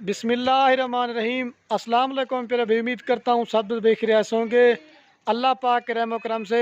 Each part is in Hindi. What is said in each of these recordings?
बिस्मिल्लाहिर्रहमानिर्रहीम। अस्सलाम वालेकुम। फिर अभी उम्मीद करता हूँ सब बेखैरियत होंगे अल्लाह पाक के रहम करम से।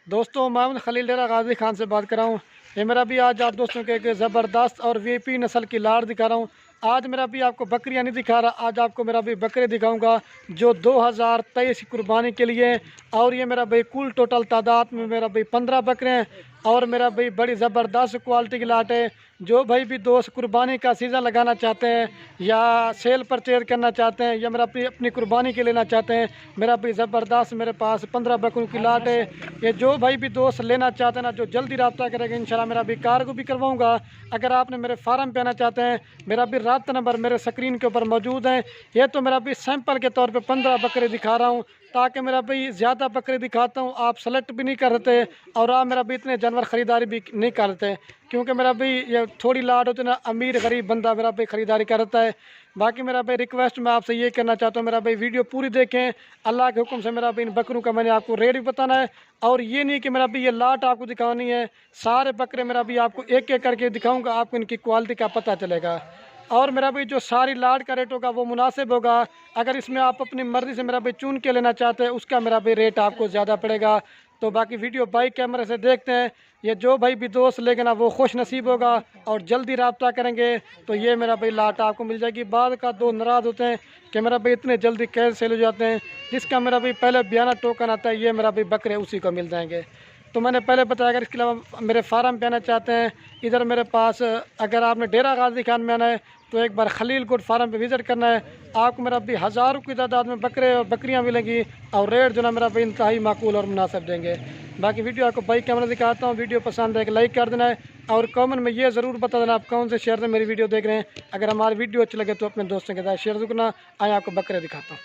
दोस्तों, मोहम्मद खलील डेरा गाजी खान से बात कर रहा हूँ। ये मेरा भी आज आप दोस्तों के एक ज़बरदस्त और वीपी नस्ल की लाड़ दिखा रहा हूँ। आज मेरा भी आपको बकरियाँ नहीं दिखा रहा, आज आपको मेरा भी बकरे दिखाऊंगा जो 2023 की कुर्बानी के लिए। और ये मेरा भाई कुल टोटल तादाद में मेरा भाई 15 बकरे हैं और मेरा भाई बड़ी ज़बरदस्त क्वालिटी की लाट है। जो भाई भी दोस्त कुर्बानी का सीज़न लगाना चाहते हैं या सेल परचेज करना चाहते हैं या मेरा अपनी कुर्बानी के लेना चाहते हैं, मेरा भी ज़बरदस्त मेरे पास 15 बकरों की लाट है। ये जो भाई भी दोस्त लेना चाहते हैं ना, जो जल्दी रब्ता करेंगे इंशाल्लाह मेरा भी कार्गो भी करवाऊँगा। अगर आपने मेरे फार्म पे आना चाहते हैं, मेरा भी रब्ता नंबर मेरे स्क्रीन के ऊपर मौजूद है। ये तो मेरा भी सैंपल के तौर पे 15 बकरे दिखा रहा हूँ, ताकि मेरा भाई ज़्यादा बकरे दिखाता हूँ, आप सेलेक्ट भी नहीं करते और आप मेरा भी इतने जानवर ख़रीदारी भी नहीं करते, क्योंकि मेरा भाई ये थोड़ी लाट होती है ना, अमीर गरीब बंदा मेरा भाई ख़रीदारी करता है। बाकी मेरा भाई रिक्वेस्ट मैं आपसे ये करना चाहता हूँ, मेरा भाई वीडियो पूरी देखें। अल्लाह के हुक्म से मेरा भाई इन बकरों का मैंने आपको रेट भी बताना है, और ये नहीं कि मेरा भाई ये लाट आपको दिखानी है। सारे बकरे मेरा भी आपको एक एक करके दिखाऊँगा, आपको इनकी क्वालिटी का पता चलेगा। और मेरा भाई जो सारी लाट का रेट होगा वो मुनासिब होगा। अगर इसमें आप अपनी मर्ज़ी से मेरा भाई चुन के लेना चाहते हैं, उसका मेरा भाई रेट आपको ज़्यादा पड़ेगा। तो बाकी वीडियो बाइक कैमरे से देखते हैं। ये जो भाई भी दोस्त लेगा ना, वो खुश नसीब होगा और जल्दी रब्ता करेंगे तो ये मेरा भाई लाट आपको मिल जाएगी। बाद का दो नाराज़ होते हैं कि मेरा भाई इतने जल्दी कैसे सेल हो जाते हैं, जिसका मेरा भाई पहले बयाना टोकन आता है, ये मेरा भाई बकरे उसी को मिल जाएंगे। तो मैंने पहले बताया, अगर इसके अलावा मेरे फार्म पे आना चाहते हैं, इधर मेरे पास अगर आपने डेरा गाजी खान में आना है तो एक बार खलील गुड फार्म पे विज़िट करना है। आपको मेरा भी हज़ारों की तादाद में बकरे और बकरियां मिलेंगी और रेट जो ना मेरा भी इंतहाई माकूल और मुनासिब देंगे। बाकी वीडियो आपको बाइक कैमरा दिखाता हूँ, वीडियो पसंद है कि लाइक कर देना है और कमेंट में ये ज़रूर बता देना आप कौन से शहर से मेरी वीडियो देख रहे हैं। अगर हमारी वीडियो अच्छी लगे तो अपने दोस्तों के साथ शेयर करना। आए आपको बकरे दिखाता हूँ।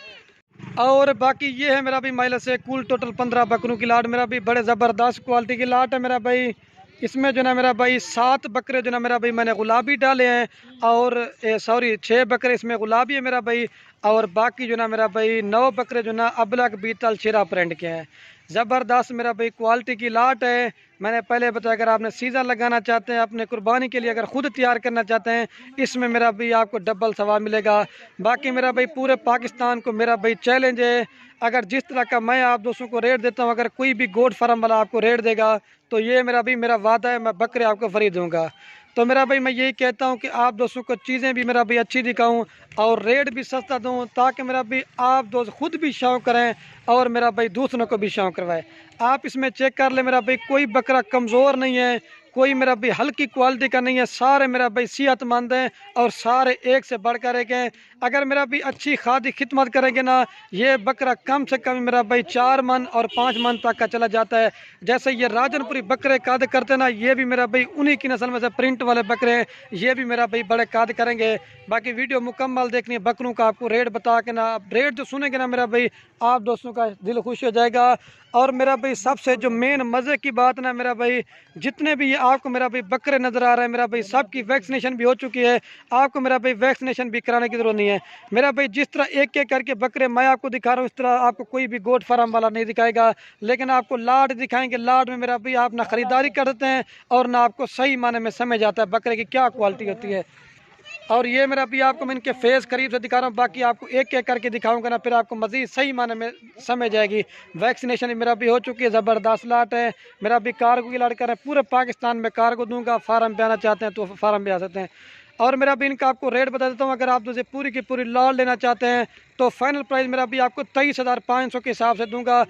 और बाकी ये है मेरा भी माइल से कुल टोटल 15 बकरों की लाट, मेरा भी बड़े ज़बरदस्त क्वालिटी की लाट है मेरा भाई। इसमें जो ना मेरा भाई 7 बकरे जो ना मेरा भाई मैंने गुलाबी डाले हैं, और 6 बकरे इसमें गुलाबी है मेरा भाई, और बाकी जो ना मेरा भाई 9 बकरे जो ना अबलक बीतल चिरा प्रिंट के हैं। ज़बरदस्त मेरा भाई क्वालिटी की लाट है। मैंने पहले बताया, अगर आपने सीज़न लगाना चाहते हैं अपने कुर्बानी के लिए, अगर ख़ुद तैयार करना चाहते हैं, इसमें मेरा भाई आपको डबल सवाब मिलेगा। बाकी मेरा भाई पूरे पाकिस्तान को मेरा भाई चैलेंज है, अगर जिस तरह का मैं आप दोस्तों को रेट देता हूं, अगर कोई भी गोट फार्म वाला आपको रेट देगा तो ये मेरा वादा है, मैं बकरे आपको फ्री दूंगा। तो मेरा भाई मैं यही कहता हूं कि आप दोस्तों को चीज़ें भी मेरा भाई अच्छी दिखाऊं और रेट भी सस्ता दूं, ताकि मेरा भाई आप दोस्त खुद भी शौक़ करें और मेरा भाई दूसरों को भी शौक़ करवाए। आप इसमें चेक कर ले, मेरा भाई कोई बकरा कमज़ोर नहीं है, कोई मेरा भाई हल्की क्वालिटी का नहीं है, सारे मेरा भाई सेहतमंद हैं और सारे एक से बढ़कर एक हैं। अगर मेरा भी अच्छी खादी खिदमत करेंगे ना, ये बकरा कम से कम मेरा भाई 4 मन और 5 मन तक का चला जाता है। जैसे ये राजनपुरी बकरे काद करते ना, ये भी मेरा भाई उन्हीं की नस्ल में से प्रिंट वाले बकरे हैं, ये भी मेरा भाई बड़े काद करेंगे। बाकी वीडियो मुकम्मल देखनी है, बकरों का आपको रेट बता के ना, रेट जो सुनेंगे ना मेरा भाई आप दोस्तों का दिल खुश हो जाएगा। और मेरा भाई सबसे जो मेन मज़े की बात ना मेरा भाई, जितने भी ये आपको मेरा भाई बकरे नज़र आ रहे हैं मेरा भाई सबकी वैक्सीनेशन भी हो चुकी है, आपको मेरा भाई वैक्सीनेशन भी कराने की ज़रूरत नहीं है। मेरा भाई जिस तरह एक एक करके बकरे मैं आपको दिखा रहा हूँ, इस तरह आपको कोई भी गोट फार्म वाला नहीं दिखाएगा, लेकिन आपको लाट दिखाएंगे। लाट में मेरा भाई आप ना ख़रीदारी करते हैं और ना आपको सही माने में समझ आता है बकरे की क्या क्वालिटी होती है। और ये मेरा भी आपको मैं इनके फेस करीब से दिखा रहा हूँ, बाकी आपको एक एक करके दिखाऊंगा ना, फिर आपको मज़ीद सही माने में समझ आएगी। वैक्सीनेशन मेरा भी हो चुकी है, ज़बरदस्त लाट है मेरा भी। कार्गो की लाट कर रहे हैं, पूरे पाकिस्तान में कार्गो दूंगा। फार्म पे आना चाहते हैं तो फार्म पे आ सकते हैं। और मेरा भी इनका आपको रेट बता देता हूँ, अगर आप दूसरे पूरी की पूरी लाट लेना चाहते हैं तो फाइनल प्राइस मेरा भी आपको 23,500 के हिसाब से दूंगा।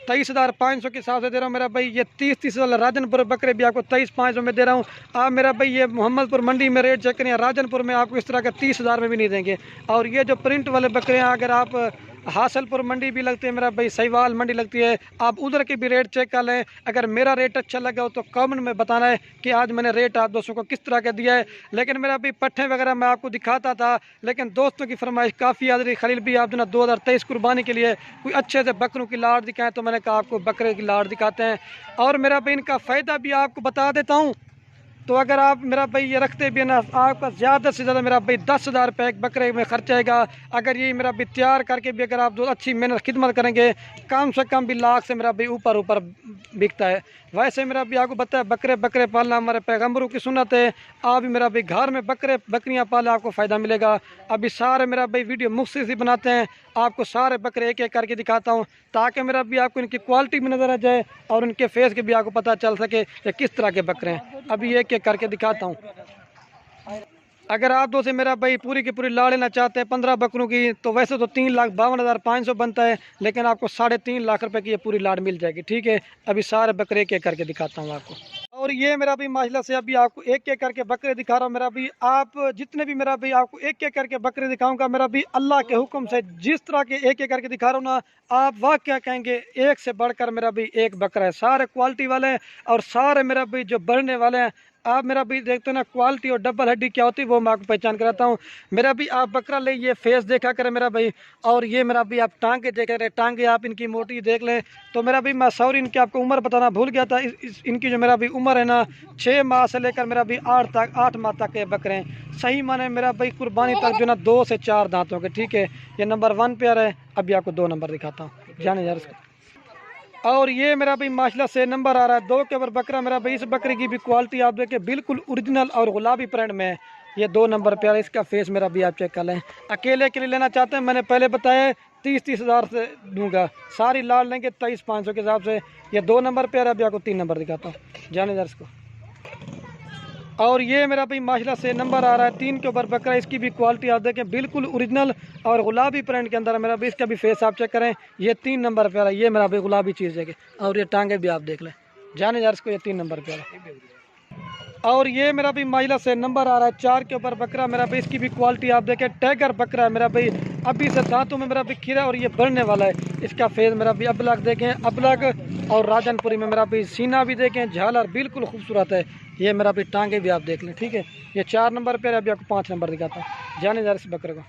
23,500 के हिसाब से दे रहा हूँ मेरा भाई। ये 30 वाला राजनपुर बकरे भी आपको 23,500 में दे रहा हूँ। आप मेरा भाई ये मोहम्मदपुर मंडी में रेट चेक करें, राजनपुर में आपको इस तरह का 30,000 में भी नहीं देंगे। और ये जो प्रिंट वाले बकरे हैं, अगर आप हासलपुर मंडी भी लगती है मेरा भाई, सहीवाल मंडी लगती है, आप उधर के भी रेट चेक कर लें। अगर मेरा रेट अच्छा लगा हो तो कमेंट में बताना है कि आज मैंने रेट आप दोस्तों को किस तरह का दिया है। लेकिन मेरा भी पट्ठे वगैरह मैं आपको दिखाता था, लेकिन दोस्तों की फरमाइश काफ़ी आ रही, खलील भी आप जो ना 2023 कुर्बानी के लिए कोई अच्छे से बकरों की लाट दिखाएं, तो मैंने कहा आपको बकरे की लाट दिखाते हैं। और मेरा भी इनका फ़ायदा भी आपको बता देता हूँ, तो अगर आप मेरा भाई ये रखते भी है ना, आपका ज़्यादा से ज़्यादा मेरा भाई 10,000 रुपये एक बकरे में खर्च आएगा। अगर ये मेरा भाई तैयार करके भी अगर आप जो अच्छी मेहनत खिदमत करेंगे, कम से कम भी लाख से मेरा भाई ऊपर ऊपर बिकता है। वैसे मेरा भी आपको बताया बकरे बकरे पालना हमारे पैगम्बरों की सुन्नत है। आप भी मेरा भाई घर में बकरे बकरियां पाले, आपको फ़ायदा मिलेगा। अभी सारे मेरा भाई वीडियो मुख्तसर से बनाते हैं, आपको सारे बकरे एक एक करके दिखाता हूँ, ताकि मेरा भी आपको इनकी क्वालिटी भी नज़र आ जाए और इनके फेस के भी आपको पता चल सके कि किस तरह के बकरे हैं। अभी एक एक करके दिखाता हूँ। अगर आप दो से मेरा भाई पूरी की पूरी लाड़ लेना चाहते हैं 15 बकरों की, तो वैसे तो 3,52,500 बनता है, लेकिन आपको 3.5 लाख रुपए की ये पूरी लाड़ मिल जाएगी। ठीक है, अभी सारे बकरे एक एक करके दिखाता हूँ आपको। और ये मेरा भी माशाल्लाह से अभी आपको एक एक करके बकरे दिखा रहा हूँ। मेरा भी आप जितने भी मेरा भी आपको एक एक करके बकरे दिखाऊंगा, मेरा भी अल्लाह के हुक्म से जिस तरह के एक एक करके दिखा रहा हूँ ना, आप वाकया कहेंगे एक से बढ़कर मेरा भी एक बकरा है। सारे क्वालिटी वाले हैं और सारे मेरा भी जो बढ़ने वाले हैं। आप मेरा भी देखते हो ना क्वालिटी और डबल हड्डी क्या होती है, वो मैं आपको पहचान कराता हूँ। मेरा भी आप बकरा ले, ये फेस देखा करें मेरा भाई, और ये मेरा भी आप टांगे देख रहे, टांगे आप इनकी मोटी देख लें। तो मेरा भी मैं सॉरी इनकी आपको उम्र बताना भूल गया था। इनकी जो मेरा भी उम्र है ना, 6 माह से लेकर मेरा भी 8 माह तक के बकरे हैं। सही माने मेरा भाई कुर्बानी तक जो ना 2 से 4 दांतों के। ठीक है, ये नंबर 1 पे आ रहा है। अभी आपको 2 नंबर दिखाता हूँ, जाने यार इसको। और ये मेरा भाई माशाल्लाह से नंबर आ रहा है 2 के ऊपर बकरा। मेरा भाई इस बकरे की भी क्वालिटी आप देखें, बिल्कुल ओरिजिनल और गुलाबी प्रिंट में है। ये 2 नंबर पे आ रहा है। इसका फेस मेरा भी आप चेक कर लें। अकेले के लिए लेना चाहते हैं, मैंने पहले बताया 30-30 हज़ार से दूंगा। सारी लाड़ लेंगे 23,500 के हिसाब से। ये 2 नंबर पे आ रहा है। अभी आपको 3 नंबर दिखाता हूँ, जाने दर इसको। और ये मेरा भाई माशाल्लाह से नंबर आ रहा है 3 के ऊपर बकरा। इसकी भी क्वालिटी आप देखें, बिल्कुल ओरिजिनल और गुलाबी प्रिंट के अंदर है मेरा भी। इसका भी फेस आप चेक करें, ये 3 नंबर पे आ रहा है। ये मेरा भाई गुलाबी चीज़ है। और ये टांगे भी आप देख लें, जाने यार इसको। ये 3 नंबर पे आ रहा है। और ये मेरा भी माशाल्लाह से नंबर आ रहा है 4 के ऊपर बकरा। मेरा भाई इसकी भी क्वालिटी आप देखें, टैगर बकरा है मेरा भाई। अभी से दांतों में मेरा भी खीरा और ये बढ़ने वाला है। इसका फेस मेरा भी अबलग देखें, अबलग और राजनपुरी में मेरा भी सीना भी देखें, झालर बिल्कुल खूबसूरत है। ये मेरा भी टांगे भी आप देख लें। ठीक है, ये 4 नंबर पे। अभी आपको 5 नंबर दिखाता हूँ, जाने जा इस बकरे को।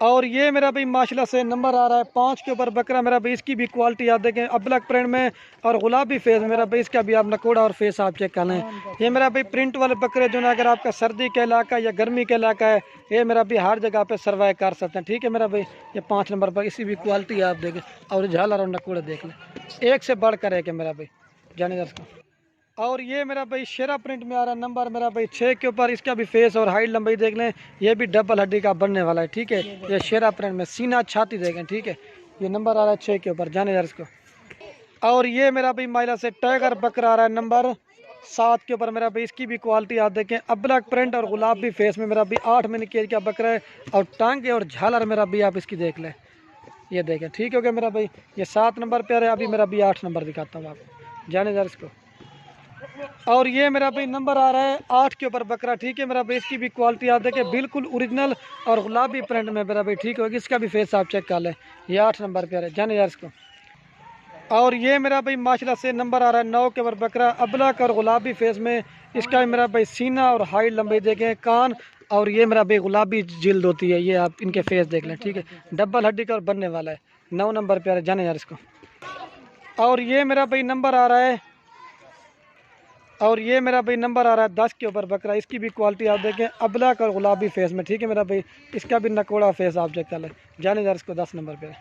और ये मेरा भाई माशाल्लाह से नंबर आ रहा है 5 के ऊपर बकरा। मेरा भाई इसकी भी क्वालिटी आप देखें, अबलग प्रिंट में और गुलाबी फेस मेरा भाई। इसका भी आप नकोड़ा और फेस आप चेक कर लें। ये मेरा भाई प्रिंट वाले बकरे जो ना, अगर आपका सर्दी का इलाका या गर्मी का इलाका है, ये मेरा भी हर जगह पे सर्वाइव कर सकते हैं। ठीक है मेरा भाई, ये 5 नंबर पर। इसी भी क्वालिटी आप देखें और झालर और नकोड़े देख लें, एक से बढ़कर है कि मेरा भाई, जाने जा इसको। और ये मेरा भाई शेरा प्रिंट में आ रहा है नंबर मेरा भाई 6 के ऊपर। इसका भी फेस और हाइट लंबाई देख लें, ये भी डबल हड्डी का बनने वाला है। ठीक है, ये शेरा प्रिंट में सीना छाती देखें। ठीक है, ये नंबर आ रहा है 6 के ऊपर, जाने यार इसको। और ये मेरा भाई माइला से टाइगर बकरा आ रहा है नंबर 7 के ऊपर। मेरा भाई इसकी भी क्वालिटी आप देखें, अबलग प्रिंट और गुलाबी फेस में मेरा भी 8 महीने की एज का बकरा है। और टांगे और झालर मेरा भी आप इसकी देख लें, ये देखें। ठीक हो गया मेरा भाई, ये 7 नंबर पे आ रहा है। अभी मेरा भी 8 नंबर दिखाता हूँ आपको, जाने यार इसको। और ये मेरा भाई नंबर आ रहा है 8 के ऊपर बकरा। ठीक है मेरा भाई, इसकी भी क्वालिटी आप देखें, बिल्कुल ओरिजिनल और गुलाबी प्रिंट में मेरा भाई। ठीक होगी, इसका भी फेस आप चेक कर लें, ये 8 नंबर पे आ रहा है, जाने यार इसको। और ये मेरा भाई माशाल्लाह से नंबर आ रहा है 9 के ऊपर बकरा, अबलग और गुलाबी फेस में। इसका भी मेरा भाई सीना और हाइट लंबाई देखें, कान और ये मेरा भाई गुलाबी जिल्द होती है। ये आप इनके फेस देख लें। ठीक है, डबल हड्डी का और बनने वाला है, 9 नंबर पे आ रहा है, जाने यार इसको। और ये मेरा भाई नंबर आ रहा है 10 के ऊपर बकरा। इसकी भी क्वालिटी आप देखें, अबलग और गुलाबी फेस में। ठीक है मेरा भाई, इसका भी नकोड़ा फेस आप चेक कर लें, जाने यार इसको, 10 नंबर पे।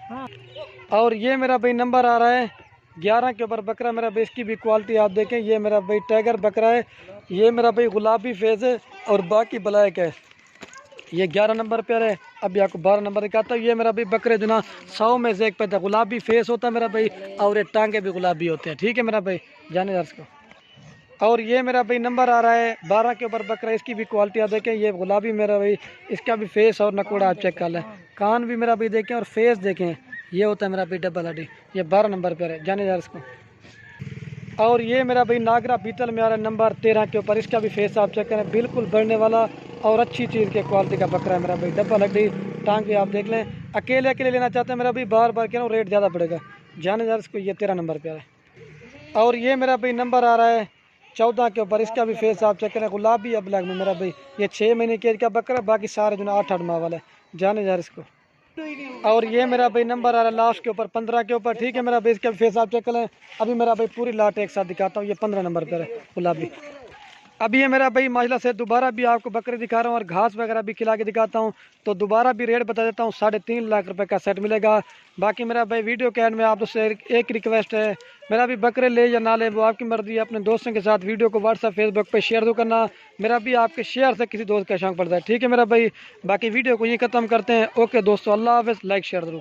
और ये मेरा भाई नंबर आ रहा है 11 के ऊपर बकरा। मेरा भाई इसकी भी क्वालिटी आप देखें, ये मेरा भाई टाइगर बकरा है। ये मेरा भाई गुलाबी फेस है और बाकी ब्लैक है। ये 11 नंबर पे है। अभी आपको 12 नंबर दिखाता हूँ। ये मेरा भाई बकरे जो ना 100 में से एक पैदा गुलाबी फेस होता है मेरा भाई, और ये टांगे भी गुलाबी होते हैं। ठीक है मेरा भाई, जाने यार इसको। और ये मेरा भाई नंबर आ रहा है 12 के ऊपर बकरा। इसकी भी क्वालिटी आप देखें, ये गुलाबी मेरा भाई, इसका भी फेस और नकोड़ा आप चेक कर लें, कान भी मेरा भाई देखें और फेस देखें, ये होता है मेरा भाई डबल हड्डी। ये 12 नंबर पर है, जाने यार इसको। और ये मेरा भाई नागरा बीतल में आ रहा है नंबर 13 के ऊपर। इसका भी फेस आप चेक करें, बिल्कुल बढ़ने वाला और अच्छी चीज़ के क्वालिटी का बकरा है मेरा भाई, डबल हड्डी, टांगे आप देख लें। अकेले अकेले लेना चाहते हैं मेरा भाई, बार बार कह रहा हूँ रेट ज़्यादा पड़ेगा, जाने यार इसको। ये 13 नंबर पर आ रहा है। और ये मेरा भाई नंबर आ रहा है 14 के ऊपर। इसका भी फेस आप चेक करें, गुलाबी अबलग में मेरा भाई। ये 6 महीने की एज का बकरा, बाकी सारे जो ना 8-8 माह वाला है, जाने यार इसको। और ये मेरा भाई नंबर आ रहा है लास्ट के ऊपर 15 के ऊपर। ठीक है मेरा भाई, इसका फेस आप चेक करें। अभी मेरा भाई पूरी लाट एक साथ दिखाता हूँ। ये 15 नंबर पर है, गुलाबी। अभी ये मेरा भाई माशाल्लाह से दोबारा भी आपको बकरे दिखा रहा हूँ और घास वगैरह भी खिला के दिखाता हूँ। तो दोबारा भी रेट बता देता हूँ, 3.5 लाख रुपए का सेट मिलेगा। बाकी मेरा भाई वीडियो के एंड में आप दोस्तों एक रिक्वेस्ट है, मेरा भी बकरे ले या ना ले वो आपकी मर्जी है। अपने दोस्तों के साथ वीडियो को व्हाट्सएप फेसबुक पे शेयर दो करना, मेरा भी आपके शेयर से किसी दोस्त का शौक पड़ता है। ठीक है मेरा भाई, बाकी वीडियो को यही ख़त्म करते हैं। ओके दोस्तों, अल्लाह हाफ़िज़, लाइक शेयर जरूर।